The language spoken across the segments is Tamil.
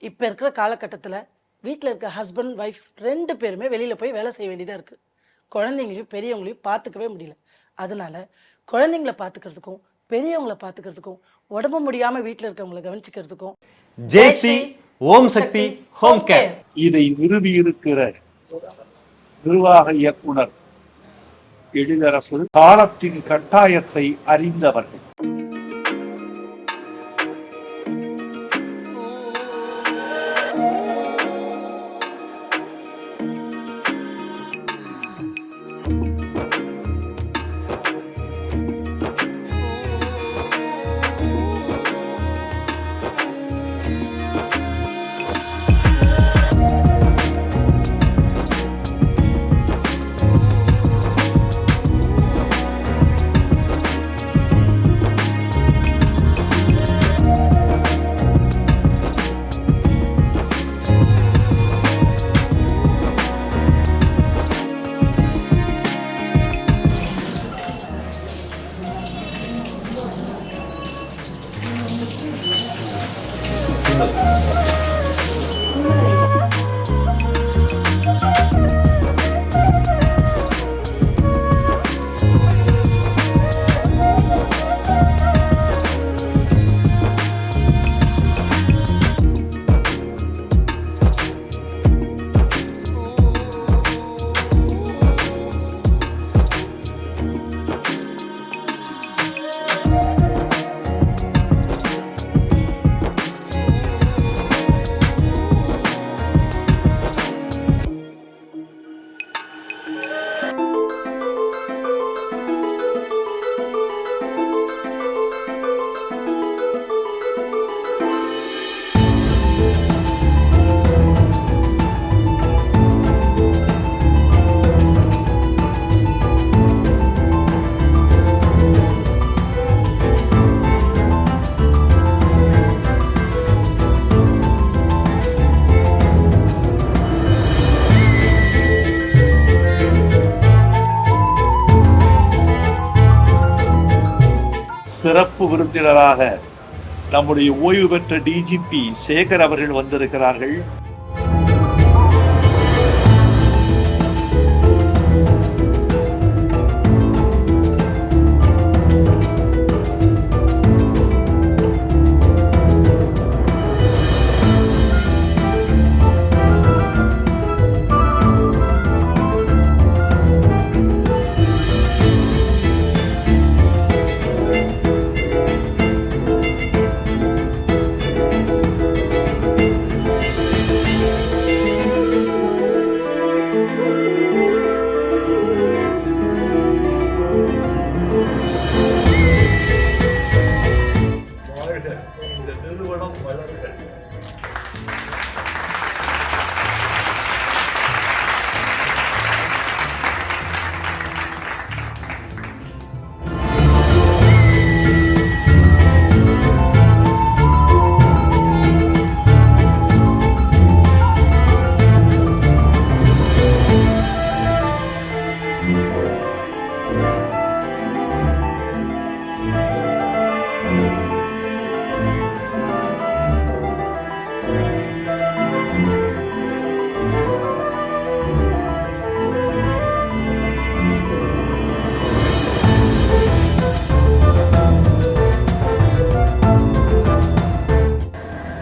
இப்போ இருக்கிற காலகட்டத்தில் வீட்டில் இருக்க ஹஸ்பண்ட் ஒய்ஃப் 2 பேருமே வெளியில் போய் வேலை செய்ய வேண்டியதாக இருக்குது. குழந்தைங்களையும் பெரியவங்களையும் பார்த்துக்கவே முடியல. அதனால குழந்தைங்கள பார்த்துக்கிறதுக்கும் பெரியவங்கள பார்த்துக்கிறதுக்கும் உடம்பு முடியாமல் வீட்டில் இருக்கவங்களை கவனிச்சுக்கிறதுக்கும் ஜெயஸ்ரீ ஓம் சக்தி ஹோம் கேர் இதை நிறுவியிருக்கிற நிர்வாக இயக்குனர் எழிலரசு காலத்தின் கட்டாயத்தை அறிந்தவர்கள். சிறப்பு விருந்தினராக நம்முடைய ஓய்வு பெற்ற டிஜிபி சேகர் அவர்கள் வந்திருக்கிறார்கள்.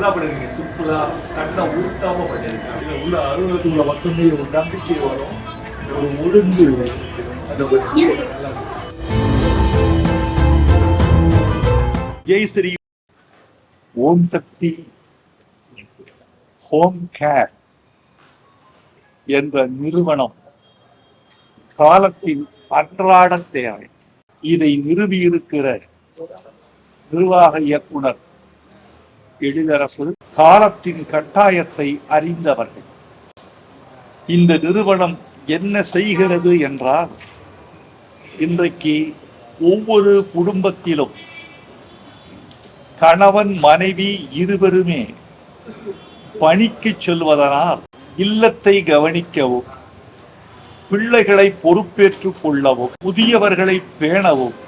நல்லா பண்ணிருக்கீங்க. சிம்பிளா கண்ணை ஊட்டாம பண்ணிருக்கீங்க. இதுல உள்ள அலுவலகத்துக்குள்ள மட்டுமே ஒரு நம்பிக்கை வரும், ஒரு ஒழுங்கு அந்த நல்லா ஜெய் ஸ்ரீ ஓம் சக்தி ஹோம் கேர் என்ற நிறுவனம் காலத்தின் அன்றாட தேவை. இதை நிறுவியிருக்கிற நிர்வாக இயக்குனர் எழிலரசு காலத்தின் கட்டாயத்தை அறிந்தவர்கள். இந்த நிறுவனம் என்ன செய்கிறது என்றால், இன்றைக்கு ஒவ்வொரு குடும்பத்திலும் கணவன் மனைவி இருவருமே பணிக்கு செல்வதனால் இல்லத்தை கவனிக்கவும், பிள்ளைகளை பொறுப்பேற்றுக் கொள்ளவும், புதியவர்களை பேணவும்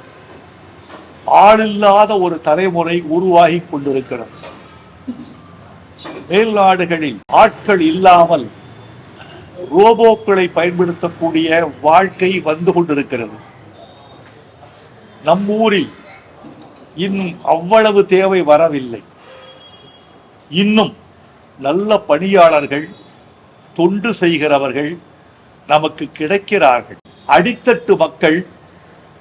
ஆளில்லாத ஒரு தலைமுறை உருவாகி கொண்டிருக்கிறது. மேல் நாடுகளில் ஆட்கள் இல்லாமல் ரோபோக்களை பயன்படுத்தக்கூடிய வாழ்க்கை வந்து கொண்டிருக்கிறது. நம் ஊரில் இன்னும் அவ்வளவு தேவை வரவில்லை. இன்னும் நல்ல பணியாளர்கள், தொண்டு செய்கிறவர்கள் நமக்கு கிடைக்கிறார்கள். அடித்தட்டு மக்கள்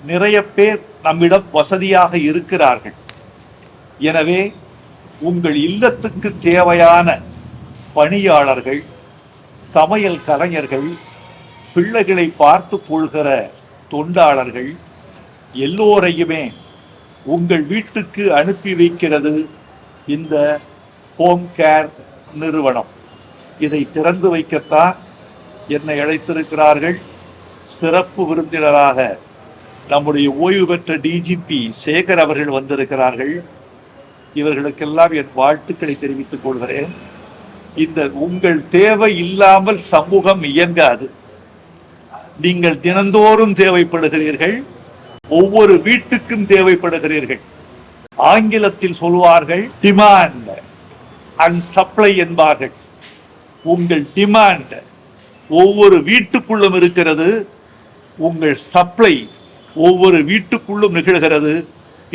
நிறைய பேர் நம்மிடம் வசதியாக இருக்கிறார்கள். எனவே உங்கள் இல்லத்துக்கு தேவையான பணியாளர்கள், சமையல் கலைஞர்கள், பிள்ளைகளை பார்த்து கொள்கிற தொண்டாளர்கள் எல்லோரையுமே உங்கள் வீட்டுக்கு அனுப்பி வைக்கிறது இந்த ஹோம் கேர் நிறுவனம். இதை திறந்து வைக்கத்தான் என்னை அழைத்திருக்கிறார்கள். சிறப்பு விருந்தினராக நம்முடைய ஓய்வு பெற்ற டிஜிபி சேகர் அவர்கள் வந்திருக்கிறார்கள். இவர்களுக்கெல்லாம் என் வாழ்த்துக்களை தெரிவித்துக் கொள்கிறேன். இந்த உங்கள் தேவை இல்லாமல் சமூகம் இயங்காது. நீங்கள் தினந்தோறும் தேவைப்படுகிறீர்கள், ஒவ்வொரு வீட்டுக்கும் தேவைப்படுகிறீர்கள். ஆங்கிலத்தில் சொல்வார்கள் டிமாண்ட் அண்ட் சப்ளை என்பார்கள். உங்கள் டிமாண்ட் ஒவ்வொரு வீட்டுக்குள்ளும் இருக்கிறது, உங்கள் சப்ளை ஒவ்வொரு வீட்டுக்குள்ளும் நிகழ்கிறது.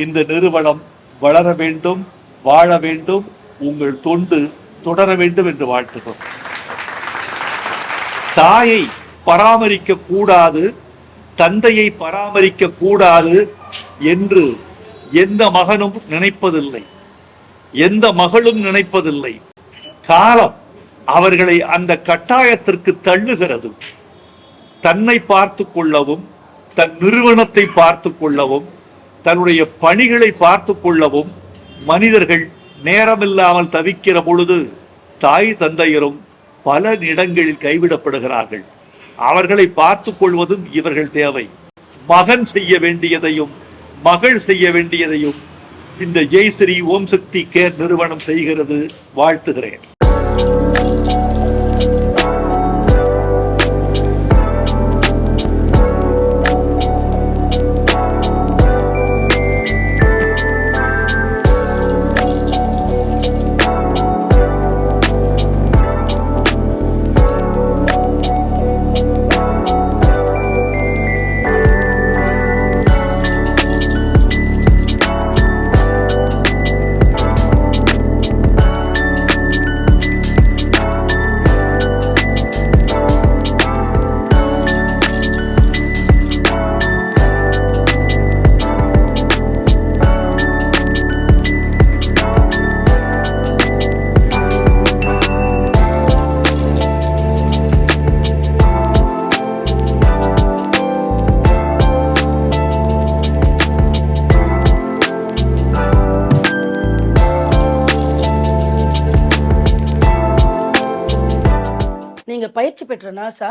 இந்த நிறுவனம் வளர வேண்டும், வாழ வேண்டும், உங்கள் தொண்டு தொடர வேண்டும் என்று வாழ்த்துகிறோம். தாயை பராமரிக்க கூடாது, தந்தையை பராமரிக்க கூடாது என்று எந்த மகனும் நினைப்பதில்லை, எந்த மகளும் நினைப்பதில்லை. காலம் அவர்களை அந்த கட்டாயத்திற்கு தள்ளுகிறது. தன்னை பார்த்து கொள்ளவும், தன் நிறுவனத்தை பார்த்து கொள்ளவும், தன்னுடைய பணிகளை பார்த்து கொள்ளவும் மனிதர்கள் நேரமில்லாமல் தவிக்கிற பொழுது தாய் தந்தையரும் பல இடங்களில் கைவிடப்படுகிறார்கள். அவர்களை பார்த்து கொள்வதும் இவர்கள் தேவை. மகன் செய்ய வேண்டியதையும் மகள் செய்ய வேண்டியதையும் இந்த ஜெய் ஸ்ரீ ஓம் சக்தி கேர் நிறுவனம் செய்கிறது. வாழ்த்துகிறேன். நீங்க பயிற்சி பெற்ற நாசா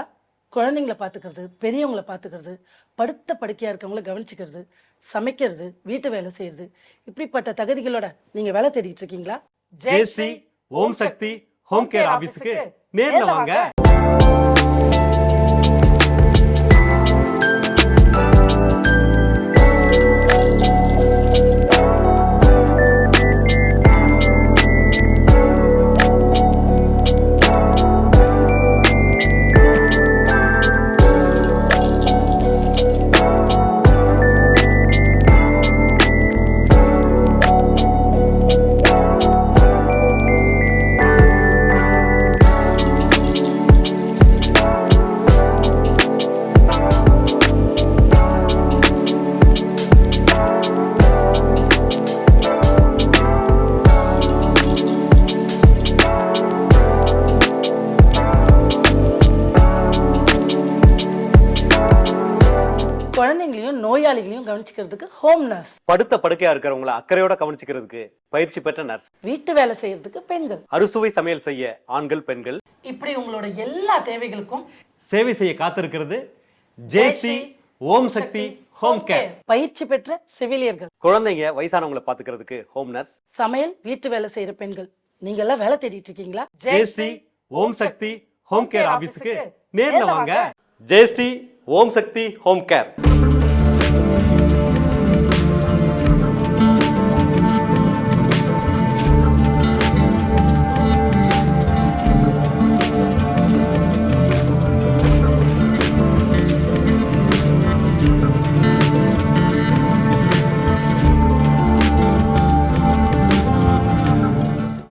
குழந்தைங்களை பார்த்துக்கிறது, பெரியவங்களை பார்த்துக்கிறது, படுத்த படுக்கையா இருக்கவங்கள கவனிச்சுக்கிறது, சமைக்கிறது, வீட்டு வேலை செய்யறது, இப்படிப்பட்ட தகுதிகளோட நீங்க வேலை தேடிட்டு இருக்கீங்களா? ஜெய் ஸ்ரீ ஓம் சக்தி ஹோம் கேர் ஆபீஸ்க்கு நேர்ல வாங்க. நோயாளிகளையும் கவனிச்சுக்கிறதுக்கு ஹோம் நர்ஸ், படுத்த படுக்கையா இருக்கிறவங்கள அக்கறையோட கவனிச்சுக்கிறதுக்கு பயிற்சி பெற்ற நர்ஸ், வீட்டு வேலை செய்யறதுக்கு பெண்கள், அறுசுவை சமையல் செய்ய ஆண்கள் பெண்கள், இப்படி உங்களோட எல்லா தேவைகளுக்கும் சேவை செய்ய காத்திருக்கிறது ஜெயஸ்ரீ ஓம் சக்தி ஹோம் கேர். பயிற்சி பெற்ற செவிலியர்கள், குழந்தைங்க வயசானவங்களை பாத்துக்கிறதுக்கு ஹோம் நர்ஸ், சமையல் வீட்டு வேலை செய்யற பெண்கள். நீங்க எல்லாம் வேலை தேடிட்டு இருக்கீங்களா? ஜெயஸ்ரீ ஓம் சக்தி ஹோம் கேர் ஆபீஸ்க்கு நேர்ல வாங்க. ஜெயஸ்ரீ ஓம் சக்தி ஹோம் கேர்.